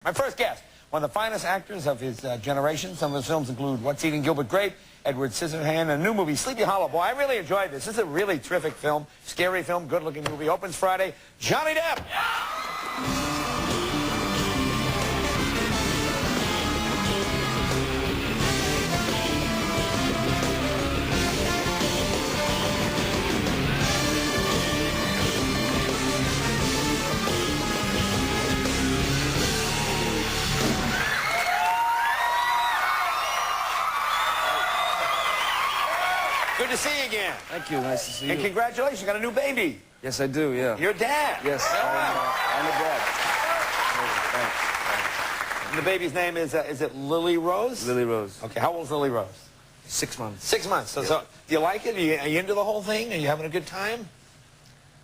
My first guest, one of the finest actors of his generation. Some of his films include What's Eating Gilbert Grape, Edward Scissorhands, and a new movie, Sleepy Hollow. Boy, I really enjoyed this. This is a really terrific film, scary film, good-looking movie. Opens Friday. Johnny Depp! Good to see you again. Thank you. Nice to see you. And congratulations, you got a new baby. Yes, I do, yeah. You're a dad. Yes, I'm a dad. And the baby's name is it Lily Rose? Lily Rose. Okay, how old's Lily Rose? 6 months. 6 months. So, Yeah. so do you like it? Are you into the whole thing? Are you having a good time?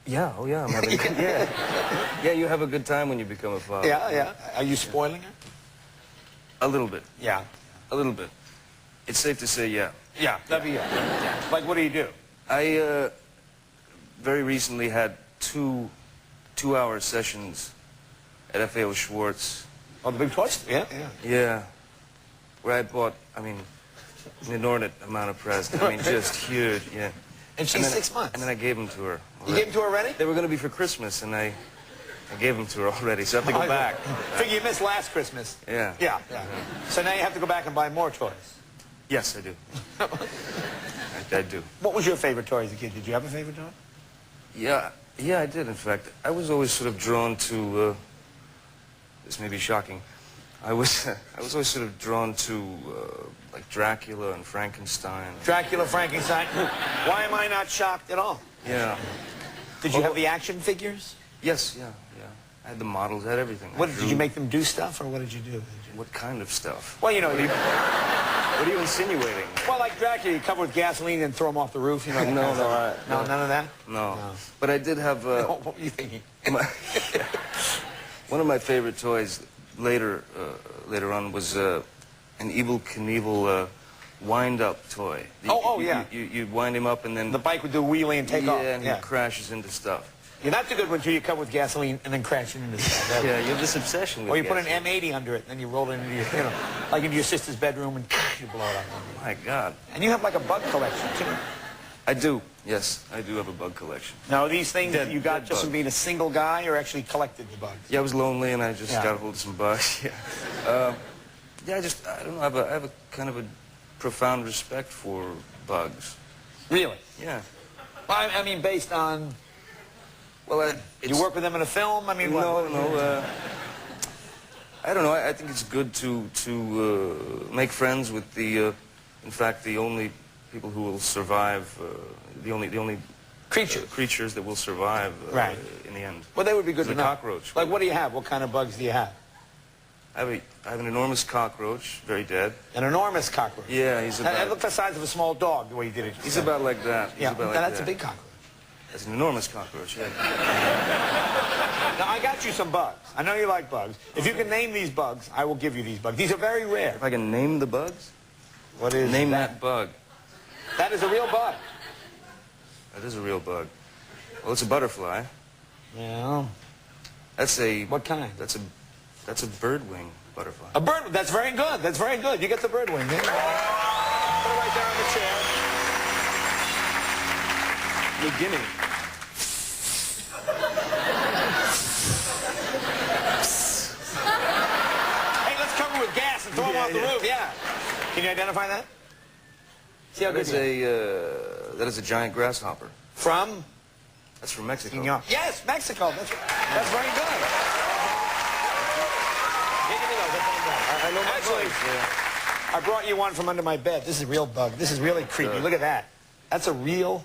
Yeah, oh yeah, I'm having a good Yeah, you have a good time when you become a father. Yeah, yeah. Are you spoiling her? A little bit. Yeah. A little bit. It's safe to say yeah. Yeah, that'd be yeah. Like, what do you do? I very recently had two-hour sessions at FAO Schwartz. Oh, the big toys? Yeah, yeah. Yeah. Where I bought, I mean, an inordinate amount of presents. I mean, just huge, yeah. And she's 6 months. And then I gave them to her. You gave them to her already? They were going to be for Christmas, and I gave them to her already, so I have to go back. Figure you missed last Christmas. Yeah. Yeah, yeah. So now you have to go back and buy more toys. Yes, I do. I do. What was your favorite toy as a kid? Did you have a favorite toy? Yeah, I did, in fact. I was always sort of drawn to, this may be shocking, I was always sort of drawn to, like, Dracula and Frankenstein. Dracula, Frankenstein. Why am I not shocked at all? Yeah. Did you have the action figures? Yes, yeah. I had the models, I had everything. What, did you make them do stuff, or what did you do? What kind of stuff? Well, you know... What are you insinuating? Well, like Dracula, you cover with gasoline and throw him off the roof, you know? No, none of that? No. But I did have... What were you thinking? One of my favorite toys later on was an Evel Knievel wind-up toy. Yeah. You wind him up and then... The bike would do a wheelie and take off. Yeah, and he crashes into stuff. Yeah, that's a good one, too. You cover with gasoline and then crash it into stuff. Yeah, you have this obsession with Or you put gasoline. an M80 under it, and then you roll it into your, you know, like into your sister's bedroom, and you blow it up. My God. And you have like a bug collection, too. I do. Yes, I do have a bug collection. Now, are these things that you got dead just from bugs. being a single guy, or actually collected the bugs? Yeah, I was lonely, and I just Yeah. got a hold of some bugs. Yeah. I don't know, I have a kind of a profound respect for bugs. Really? Yeah. Well, I mean, based on... Well, You work with them in a film? I mean, no. I don't know. I think it's good to make friends with the, in fact, the only people who will survive, the only creatures that will survive Right. in the end. Well, they would be good to know. Cockroach. Like, what do you have? What kind of bugs do you have? I have an enormous cockroach, very dead. An enormous cockroach. Yeah, he's about... That looked the size of a small dog, the way you did it. He's about like that. He's Yeah, about like that's that. a big cockroach. That's an enormous cockroach, yeah. Now, I got you some bugs. I know you like bugs. If you can name these bugs, I will give you these bugs. These are very rare. If I can name the bugs? What is Name that bug. That is a real bug. That is a real bug. Well, it's a butterfly. Yeah. That's a... What kind? That's a birdwing butterfly. A bird. That's very good. That's very good. You get the bird wing. Yeah. Put it right there on the chair. New Guinea. Hey, let's cover with gas and throw them off the roof. Yeah. Can you identify that? See how good you are. That is a giant grasshopper. From? That's from Mexico. Yes, Mexico. That's very good. I know my Actually, bugs, yeah. I brought you one from under my bed. This is a real bug. This is really creepy. Look at that. That's a real...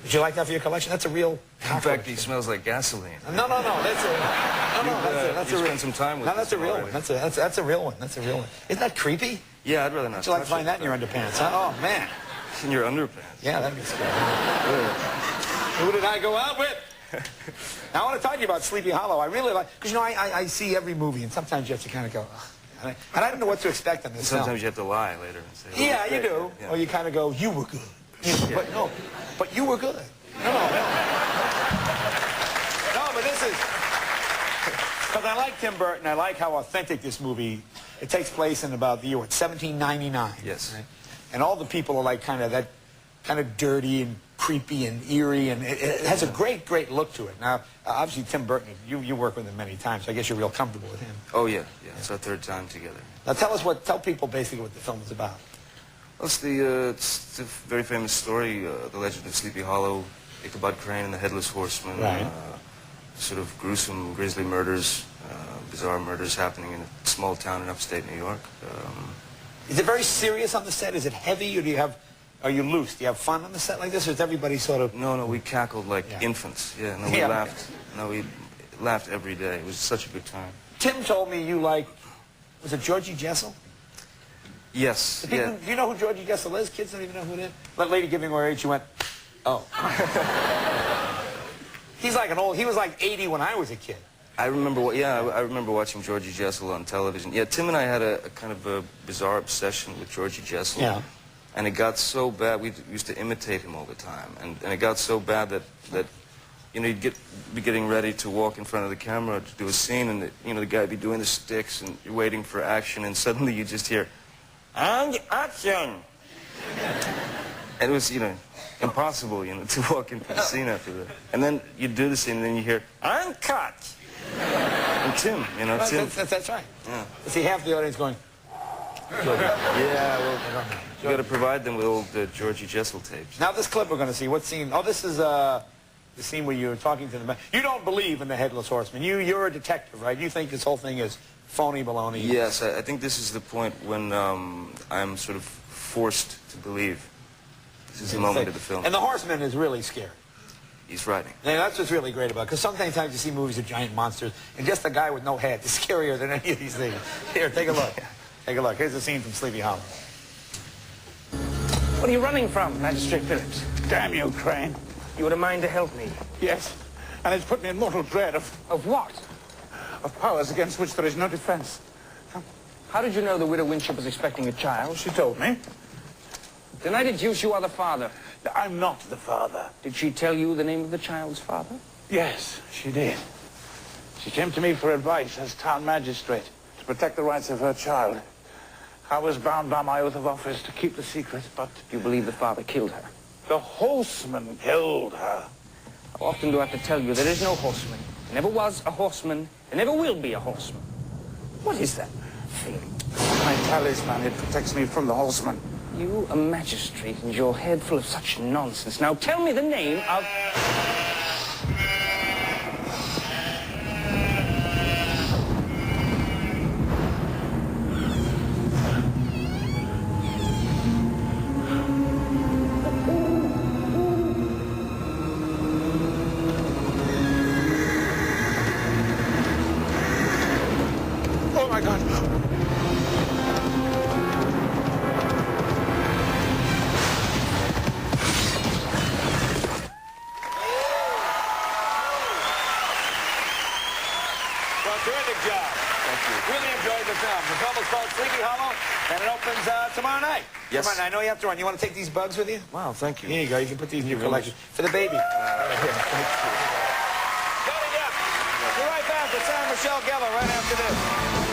Would you like that for your collection? That's a real... In fact, he smells like gasoline. No. That's a real... spent some time with No, that's a this real already. one. That's a real one. That's a real one. Isn't that creepy? Yeah, I'd rather not Would you like to touch find it. that in your underpants, huh? Oh, man. In your underpants. Yeah, that'd be scary. Who did I go out with? Now, I want to talk to you about Sleepy Hollow. I really like... Because, you know, I see every movie, and sometimes you have to kind of go... And I don't know what to expect on this film. Sometimes you have to lie later and say... Yeah, you do. Yeah. Or you kind of go, you were good. You know, but no, but you were good. No, but this is... Because I like Tim Burton. I like how authentic this movie. It takes place in about the year, what, 1799? Yes. Right? And all the people are like kind of dirty and creepy and eerie, and it has a great look to it. Now, obviously, Tim Burton, you work with him many times, so I guess you're real comfortable with him. Oh, yeah. It's our third time together. Now, tell people basically what the film is about. Well, it's the very famous story, The Legend of Sleepy Hollow, Ichabod Crane and the Headless Horseman. Right. Sort of gruesome, grisly murders, bizarre murders happening in a small town in upstate New York. Is it very serious on the set? Is it heavy, or are you loose? Do you have fun on the set like this, or is everybody sort of... No, we cackled like infants. Yeah, no, we laughed. No, we laughed every day. It was such a good time. Tim told me you like, was it Georgie Jessel? Yes, Do you know who Georgie Jessel is? Kids don't even know who it is. That lady giving her age, she went, oh. He was like 80 when I was a kid. I remember watching Georgie Jessel on television. Yeah, Tim and I had a kind of a bizarre obsession with Georgie Jessel. Yeah. And it got so bad, we used to imitate him all the time. And it got so bad that you know, you'd be getting ready to walk in front of the camera to do a scene, and the guy would be doing the sticks, and you're waiting for action, and suddenly you just hear, and action! And it was, impossible, to walk into the scene after that. And then you do the scene, and then you hear, and cut! And Tim, Tim. That's right. Yeah. See, half the audience going, yeah, well, you got to provide them with old Georgie Jessel tapes. now this clip we're going to see, what scene? Oh, this is the scene where you're talking to the man. You don't believe in the Headless Horseman. You're a detective, right? You think this whole thing is phony baloney. Yes, I think this is the point when I'm sort of forced to believe. This is the moment of the film. And the horseman is really scary. He's riding. And that's what's really great about it, because sometimes you see movies of giant monsters, and just a guy with no head is scarier than any of these things. Here, take a look. Take a look. Here's a scene from Sleepy Hollow. What are you running from, Magistrate Phillips? Damn you, Crane. You would have mind to help me. Yes, and it's put me in mortal dread of what? powers against which there is no defense. How did you know the widow Winship was expecting a child? She told me. Then I deduce you are the father. I'm not the father. Did she tell you the name of the child's father? Yes, she did. She came to me for advice as town magistrate to protect the rights of her child. I was bound by my oath of office to keep the secret, but You believe the father killed her? the horseman killed her. How often do I have to tell you there is no horseman? There never was a horseman. There never will be a horseman. What is that thing? My talisman, it protects me from the horseman. You, a magistrate, and your head full of such nonsense. Now tell me the name of... Oh, my God. Well, terrific job. Thank you. Really enjoyed the film. The film is called Sleepy Hollow, and it opens tomorrow night. Yes. Come on, I know you have to run. You want to take these bugs with you? Wow, thank you. Here you go. You can put these in your collection. For the baby. Johnny Depp. Be right back with Sarah Michelle Gellar right after this.